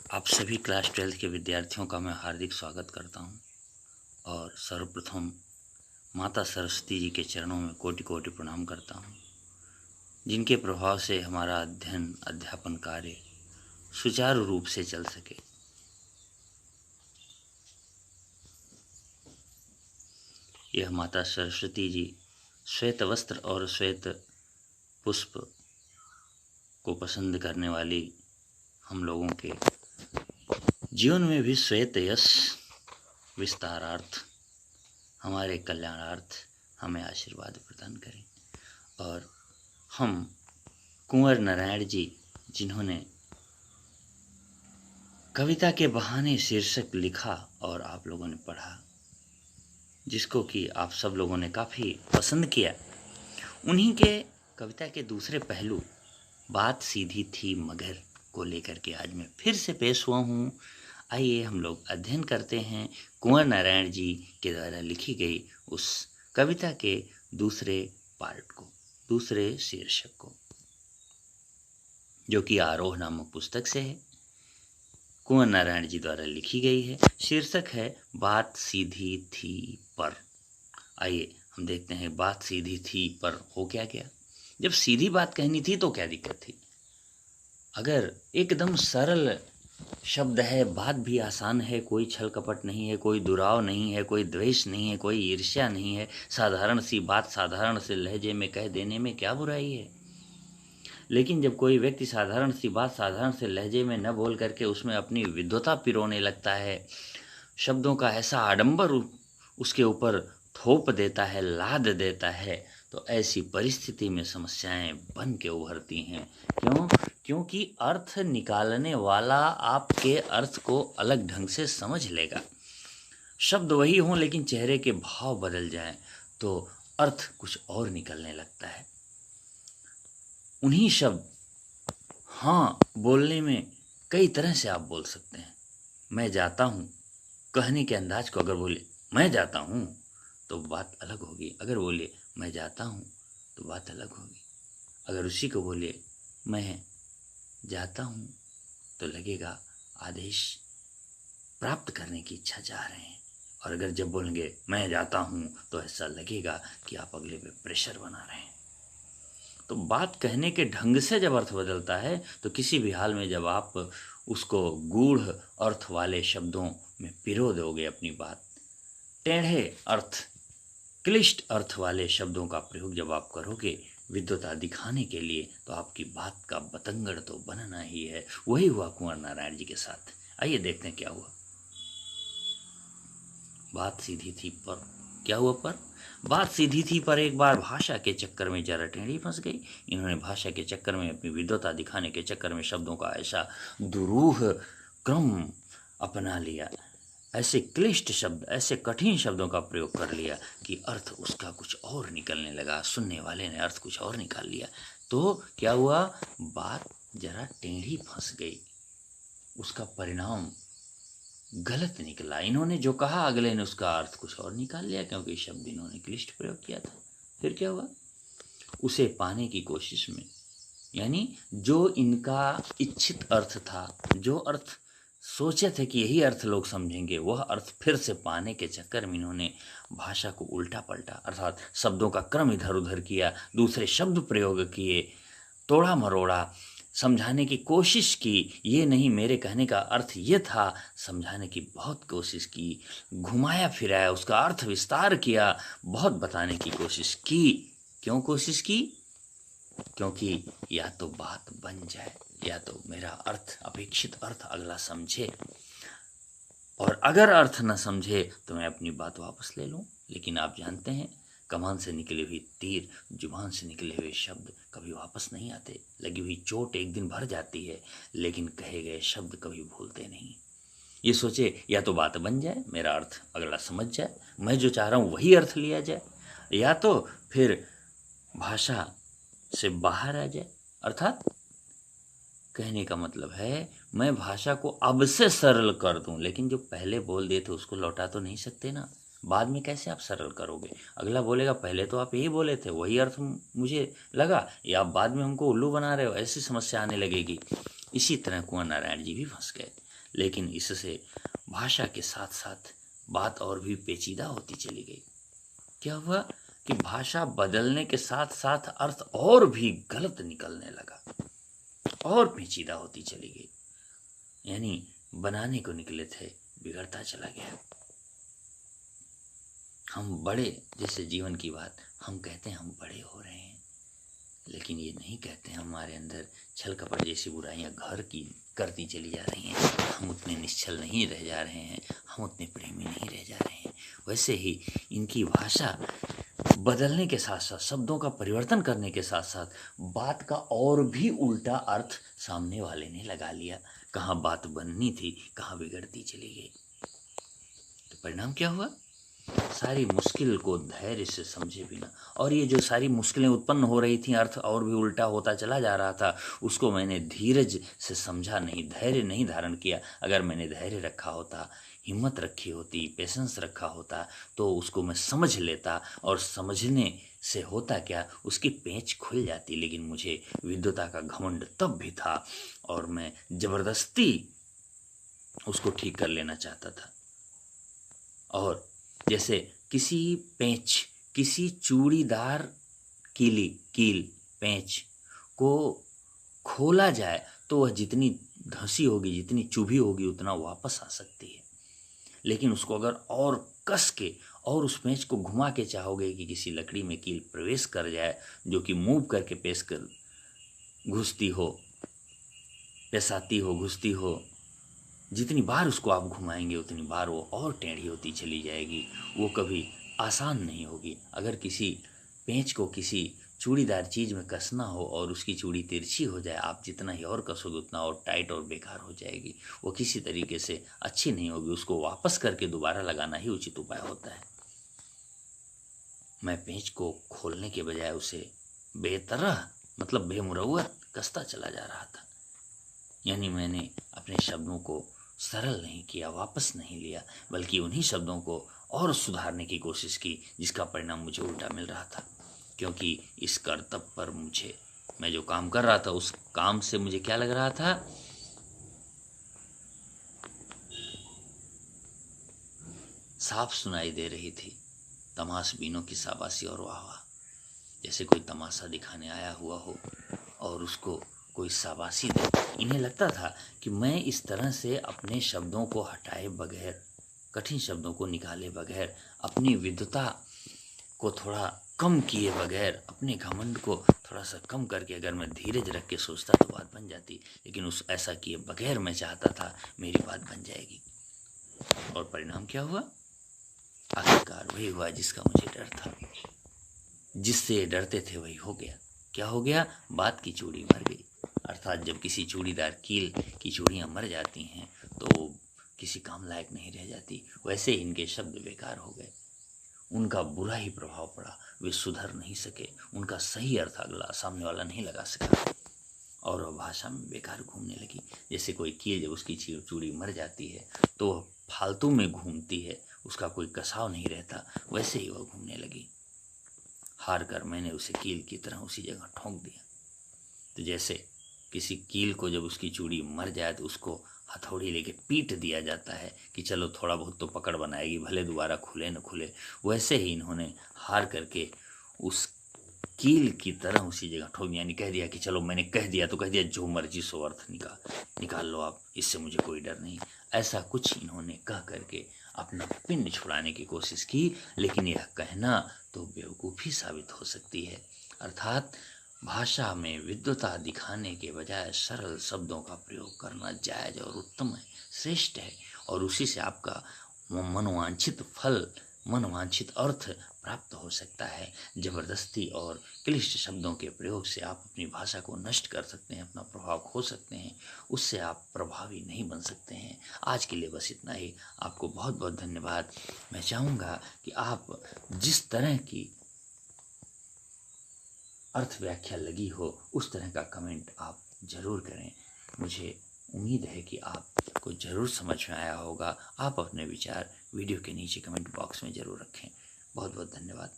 आप सभी class 12th के विद्यार्थियों का मैं हार्दिक स्वागत करता हूं और सर्वप्रथम माता सरस्वती जी के चरणों में कोटि कोटि प्रणाम करता हूं, जिनके प्रभाव से हमारा अध्ययन अध्यापन कार्य सुचारू रूप से चल सके। यह माता सरस्वती जी श्वेत वस्त्र और श्वेत पुष्प को पसंद करने वाली हम लोगों के जीवन में भी श्वेत यश विस्तारार्थ, हमारे कल्याणार्थ हमें आशीर्वाद प्रदान करें। और हम कुंवर नारायण जी, जिन्होंने कविता के बहाने शीर्षक लिखा और आप लोगों ने पढ़ा, जिसको कि आप सब लोगों ने काफ़ी पसंद किया, उन्हीं के कविता के दूसरे पहलू बात सीधी थी मगर को लेकर के आज मैं फिर से पेश हुआ हूँ। आइए हम लोग अध्ययन करते हैं कुंवर नारायण जी के द्वारा लिखी गई उस कविता के दूसरे पार्ट को, दूसरे शीर्षक को, जो कि आरोह नामक पुस्तक से है, कुंवर नारायण जी द्वारा लिखी गई है। शीर्षक है बात सीधी थी पर। आइए हम देखते हैं बात सीधी थी पर हो क्या गया। जब सीधी बात कहनी थी तो क्या दिक्कत थी? अगर एकदम सरल शब्द है, बात भी आसान है, कोई छल कपट नहीं है, कोई दुराव नहीं है, कोई द्वेष नहीं है, कोई ईर्ष्या नहीं है, साधारण सी बात साधारण से लहजे में कह देने में क्या बुराई है? लेकिन जब कोई व्यक्ति साधारण सी बात साधारण से लहजे में न बोल करके उसमें अपनी विद्वता पिरोने लगता है, शब्दों का ऐसा आडंबर उसके ऊपर थोप देता है, लाद देता है, तो ऐसी परिस्थिति में समस्याएं बन के उभरती हैं। क्यों? क्योंकि अर्थ निकालने वाला आपके अर्थ को अलग ढंग से समझ लेगा। शब्द वही हों लेकिन चेहरे के भाव बदल जाएं तो अर्थ कुछ और निकलने लगता है। उन्हीं शब्द हाँ बोलने में कई तरह से आप बोल सकते हैं। मैं जाता हूँ कहने के अंदाज को अगर बोले मैं जाता हूँ तो बात अलग होगी, अगर बोले मैं जाता हूँ तो बात अलग होगी। अगर उसी को बोले मैं जाता हूँ तो लगेगा आदेश प्राप्त करने की इच्छा जा रहे हैं, और अगर जब बोलेंगे मैं जाता हूँ तो ऐसा लगेगा कि आप अगले पे प्रेशर बना रहे हैं। तो बात कहने के ढंग से जब अर्थ बदलता है तो किसी भी हाल में जब आप उसको गूढ़ अर्थ वाले शब्दों में पिरो दोगे अपनी बात, टेढ़े अर्थ, क्लिष्ट अर्थ वाले शब्दों का प्रयोग जब आप करोगे विद्वता दिखाने के लिए, तो आपकी बात का बतंगड़ तो बनना ही है। वही हुआ कुंवर नारायण जी के साथ। आइए देखते हैं क्या हुआ। बात सीधी थी पर क्या हुआ? पर बात सीधी थी पर एक बार भाषा के चक्कर में जरा टेढ़ी फंस गई। इन्होंने भाषा के चक्कर में, अपनी विद्वता दिखाने के चक्कर में शब्दों का ऐसा दुरूह क्रम अपना लिया, ऐसे क्लिष्ट शब्द, ऐसे कठिन शब्दों का प्रयोग कर लिया कि अर्थ उसका कुछ और निकलने लगा। सुनने वाले ने अर्थ कुछ और निकाल लिया। तो क्या हुआ? बात जरा टेढ़ी फंस गई, उसका परिणाम गलत निकला। इन्होंने जो कहा अगले ने उसका अर्थ कुछ और निकाल लिया, क्योंकि शब्द इन्होंने क्लिष्ट प्रयोग किया था। फिर क्या हुआ? उसे पाने की कोशिश में, यानी जो इनका इच्छित अर्थ था, जो अर्थ सोचे थे कि यही अर्थ लोग समझेंगे, वह अर्थ फिर से पाने के चक्कर में इन्होंने भाषा को उल्टा पलटा, अर्थात शब्दों का क्रम इधर उधर किया, दूसरे शब्द प्रयोग किए, तोड़ा मरोड़ा, समझाने की कोशिश की। ये नहीं, मेरे कहने का अर्थ ये था, समझाने की बहुत कोशिश की, घुमाया फिराया, उसका अर्थ विस्तार किया, बहुत बताने की कोशिश की। क्यों कोशिश की? क्योंकि या तो बात बन जाए, या तो मेरा अर्थ, अपेक्षित अर्थ अगला समझे, और अगर अर्थ न समझे तो मैं अपनी बात वापस ले लूं। लेकिन आप जानते हैं, कमान से निकले हुए तीर, जुबान से निकले हुए शब्द कभी वापस नहीं आते। लगी हुई चोट एक दिन भर जाती है, लेकिन कहे गए शब्द कभी भूलते नहीं। ये सोचे या तो बात बन जाए, मेरा अर्थ अगला समझ जाए, मैं जो चाह रहा हूँ वही अर्थ लिया जाए, या तो फिर भाषा से बाहर आ जाए। अर्थात कहने का मतलब है, मैं भाषा को अब से सरल कर दूं, लेकिन जो पहले बोल दिए थे उसको लौटा तो नहीं सकते ना। बाद में कैसे आप सरल करोगे? अगला बोलेगा पहले तो आप यही बोले थे, वही अर्थ मुझे लगा, या आप बाद में हमको उल्लू बना रहे हो, ऐसी समस्या आने लगेगी। इसी तरह कुंवर नारायण जी भी फंस गए। लेकिन इससे भाषा के साथ साथ बात और भी पेचीदा होती चली गई। क्या हुआ कि भाषा बदलने के साथ साथ अर्थ और भी गलत निकलने लगा और पेचीदा होती चली गई। यानी बनाने को निकले थे, बिगड़ता चला गया। हम बड़े, जैसे जीवन की बात, हम कहते हैं हम बड़े हो रहे हैं, लेकिन ये नहीं कहते हमारे अंदर छल कपट जैसी बुराइयां घर की करती चली जा रही हैं। हम उतने निश्चल नहीं रह जा रहे हैं, हम उतने प्रेमी नहीं रह जा रहे हैं। वैसे ही इनकी भाषा बदलने के साथ साथ, शब्दों का परिवर्तन करने के साथ साथ बात का और भी उल्टा अर्थ सामने वाले ने लगा लिया। कहाँ बात बननी थी, कहाँ बिगड़ती चली गई। तो परिणाम क्या हुआ? सारी मुश्किल को धैर्य से समझे बिना, और ये जो सारी मुश्किलें उत्पन्न हो रही थी, अर्थ और भी उल्टा होता चला जा रहा था, उसको मैंने धीरज से समझा नहीं, धैर्य नहीं धारण किया। अगर मैंने धैर्य रखा होता, हिम्मत रखी होती, पेशेंस रखा होता, तो उसको मैं समझ लेता, और समझने से होता क्या, उसकी पेंच खुल जाती। लेकिन मुझे विद्वता का घमंड तब भी था, और मैं जबरदस्ती उसको ठीक कर लेना चाहता था। और जैसे किसी पेंच, किसी चूड़ीदार कील पेंच को खोला जाए तो वह जितनी धंसी होगी, जितनी चुभी होगी, उतना वापस आ सकती है। लेकिन उसको अगर और कस के और उस पेंच को घुमा के चाहोगे कि किसी लकड़ी में कील प्रवेश कर जाए, जो कि मूव करके पेश कर घुसती हो, पेशाती हो, घुसती हो, जितनी बार उसको आप घुमाएंगे उतनी बार वो और टेढ़ी होती चली जाएगी। वो कभी आसान नहीं होगी। अगर किसी पेंच को किसी चूड़ीदार चीज़ में कसना हो और उसकी चूड़ी तिरछी हो जाए, आप जितना ही और कसोगे उतना और टाइट और बेकार हो जाएगी। वो किसी तरीके से अच्छी नहीं होगी। उसको वापस करके दोबारा लगाना ही उचित उपाय होता है। मैं पेंच को खोलने के बजाय उसे बेतरह, मतलब बेमुरव्वत कसता चला जा रहा था। यानी मैंने अपने शब्दों को सरल नहीं किया, वापस नहीं लिया, बल्कि उन्हीं शब्दों को और सुधारने की कोशिश की, जिसका परिणाम मुझे उल्टा मिल रहा था। क्योंकि इस कर्तव्य पर मैं जो काम कर रहा था, उस काम से मुझे क्या लग रहा था, साफ सुनाई दे रही थी तमाशबीनों की शाबाशी और वाहवाह। जैसे कोई तमाशा दिखाने आया हुआ हो और उसको कोई शाबाशी दे। इन्हें लगता था कि मैं इस तरह से अपने शब्दों को हटाए बगैर, कठिन शब्दों को निकाले बगैर, अपनी विद्वता को थोड़ा कम किए बगैर, अपने घमंड को थोड़ा सा कम करके अगर मैं धीरज रख के सोचता तो बात बन जाती। लेकिन उस ऐसा किए बगैर मैं चाहता था मेरी बात बन जाएगी। और परिणाम क्या हुआ? आखिरकार वही हुआ जिसका मुझे डर था। जिससे डरते थे वही हो गया। क्या हो गया? बात की चूड़ी मर गई। अर्थात जब किसी चूड़ीदार कील की चूड़ियाँ मर जाती हैं तो किसी काम लायक नहीं रह जाती। वैसे इनके शब्द बेकार हो गए। उनका बुरा ही प्रभाव पड़ा। वे सुधर नहीं सके। उनका सही अर्थ अगला सामने वाला नहीं लगा सका और वह भाषा में बेकार घूमने लगी। जैसे कोई कील जब उसकी चूड़ी मर जाती है तो वह फालतू में घूमती है, उसका कोई कसाव नहीं रहता, वैसे ही वह घूमने लगी। हार कर मैंने उसे कील की तरह उसी जगह ठोंक दिया। तो जैसे किसी कील को जब उसकी चूड़ी मर जाए तो उसको हथौड़ी लेके पीट दिया जाता है कि चलो थोड़ा बहुत तो पकड़ बनाएगी, भले दोबारा खुले न खुले, वैसे ही इन्होंने हार करके उस कील की तरह उसी जगह ठोक, यानी कह दिया कि चलो मैंने कह दिया तो कह दिया, जो मर्जी सो अर्थ निकाल लो आप, इससे मुझे कोई डर नहीं। ऐसा कुछ इन्होंने कह करके अपना पिंड छुड़ाने की कोशिश की। लेकिन यह कहना तो बेवकूफ़ी साबित हो सकती है। अर्थात भाषा में विद्वता दिखाने के बजाय सरल शब्दों का प्रयोग करना जायज़ और उत्तम है, श्रेष्ठ है, और उसी से आपका मनोवांछित फल, मनोवांछित अर्थ प्राप्त हो सकता है। जबरदस्ती और क्लिष्ट शब्दों के प्रयोग से आप अपनी भाषा को नष्ट कर सकते हैं, अपना प्रभाव खो सकते हैं, उससे आप प्रभावी नहीं बन सकते हैं। आज के लिए बस इतना ही। आपको बहुत बहुत धन्यवाद। मैं चाहूँगा कि आप जिस तरह की अर्थ व्याख्या लगी हो उस तरह का कमेंट आप ज़रूर करें। मुझे उम्मीद है कि आपको ज़रूर समझ में आया होगा। आप अपने विचार वीडियो के नीचे कमेंट बॉक्स में ज़रूर रखें। बहुत बहुत धन्यवाद।